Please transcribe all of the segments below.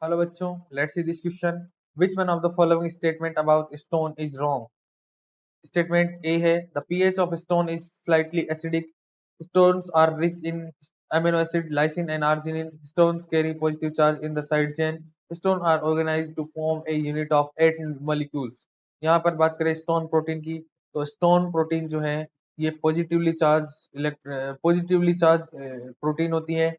Hello बच्चों, let's see this question. Which one of the following statement about stone is wrong? Statement A है the pH of stone is slightly acidic. Stones are rich in amino acid, lysine and arginine. Stones carry positive charge in the side chain. Stones are organized to form a unit of 8 molecules. यहाँ पर बात करें stone protein की, तो stone protein जो है ये positively charge protein होती है,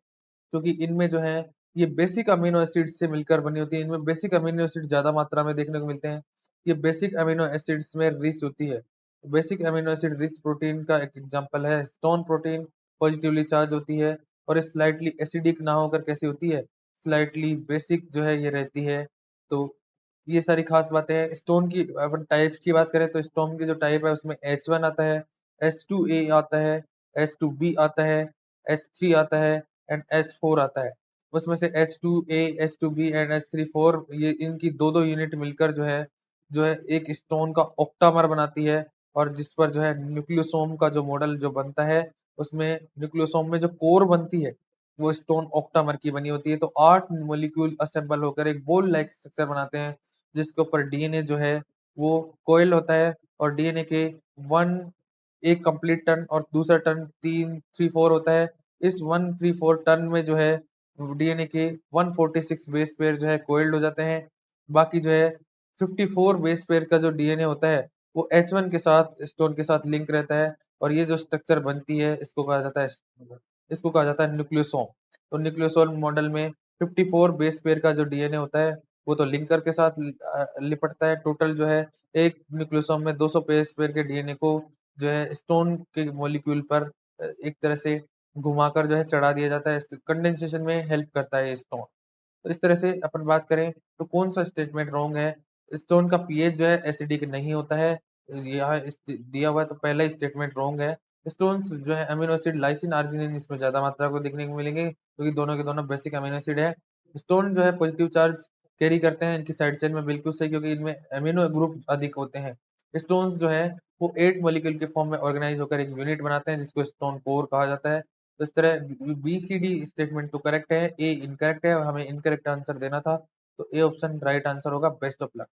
क्योंकि इनमें जो है ये बेसिक अमीनो एसिड से मिलकर बनी होती है। इनमें बेसिक अमीनो एसिड ज्यादा मात्रा में देखने को मिलते हैं। ये बेसिक अमीनो एसिड्स में रिच होती है। Basic amino acid rich protein का एक एग्जांपल है स्टोन प्रोटीन। पॉजिटिवली चार्ज होती है और स्लाइटली एसिडिक ना होकर कैसी होती है, स्लाइटली बेसिक जो है ये रहती है। तो ये सारी खास बातें हैं। स्टोन की अपन टाइप्स की बात करें तो स्टोन की जो टाइप है उसमें H1 आता है, H2A आता है, H2B आता है, H3 आता है एंड H4 आता है। उसमें से H2A, H2B एंड H34 ये इनकी दो दो यूनिट मिलकर जो है एक स्टोन का ऑक्टामर बनाती है। और जिस पर जो है न्यूक्लियोसोम का जो मॉडल जो बनता है, उसमें न्यूक्लियोसोम में जो कोर बनती है वो स्टोन ऑक्टामर की बनी होती है। तो 8 मॉलिक्यूल असेंबल होकर एक बॉल लाइक स्ट्रक्चर बनाते हैं, जिसके ऊपर डीएनए जो है वो कोयल होता है। और डीएनए के वन एक कंप्लीट टर्न और दूसरा टर्न 3 3 4 होता है। इस 1 3 4 टर्न में जो है डीएनए के 146 बेस पेयर जो है कोइल्ड हो जाते हैं। बाकी जो है 54 बेस पेयर का जो डीएनए होता है वो H1 के साथ स्टोन के साथ लिंक रहता है। और ये जो स्ट्रक्चर बनती है इसको कहा जाता है न्यूक्लियोसोम। तो न्यूक्लियोसोम मॉडल में 54 बेस पेयर का जो डीएनए होता है वो तो लिंकर के साथ लिपटता है। टोटल जो है एक न्यूक्लियोसोम में 200 बेस पेयर के डीएनए को जो है स्टोन के मॉलिक्यूल पर एक तरह से घुमाकर जो है चढ़ा दिया जाता है। कंडेंसेशन में हेल्प करता है ये स्टोन। तो इस तरह से अपन बात करें तो कौन सा स्टेटमेंट रॉन्ग है। स्टोन का पीएच जो है एसिडिक नहीं होता है, यहाँ दिया हुआ है, तो पहला स्टेटमेंट रॉन्ग है। स्टोन्स जो है अमीनो एसिड लाइसिन आर्जिनिन इसमें ज्यादा मात्रा को देखने को मिलेंगे, क्योंकि दोनों के दोनों बेसिक अमीनो एसिड है। स्टोन जो है पॉजिटिव चार्ज कैरी करते हैं इनकी साइड चेन में, बिल्कुल सही, क्योंकि इनमें अमीनो ग्रुप अधिक होते हैं। स्टोन्स जो है वो 8 मॉलिक्यूल के फॉर्म में ऑर्गेनाइज होकर एक यूनिट बनाते हैं, जिसको स्टोन कोर कहा जाता है। तो इस तरह बी सी डी स्टेटमेंट तो करेक्ट है, ए इनकरेक्ट है और हमें इनकरेक्ट आंसर देना था। तो ए ऑप्शन राइट आंसर होगा। Best of luck.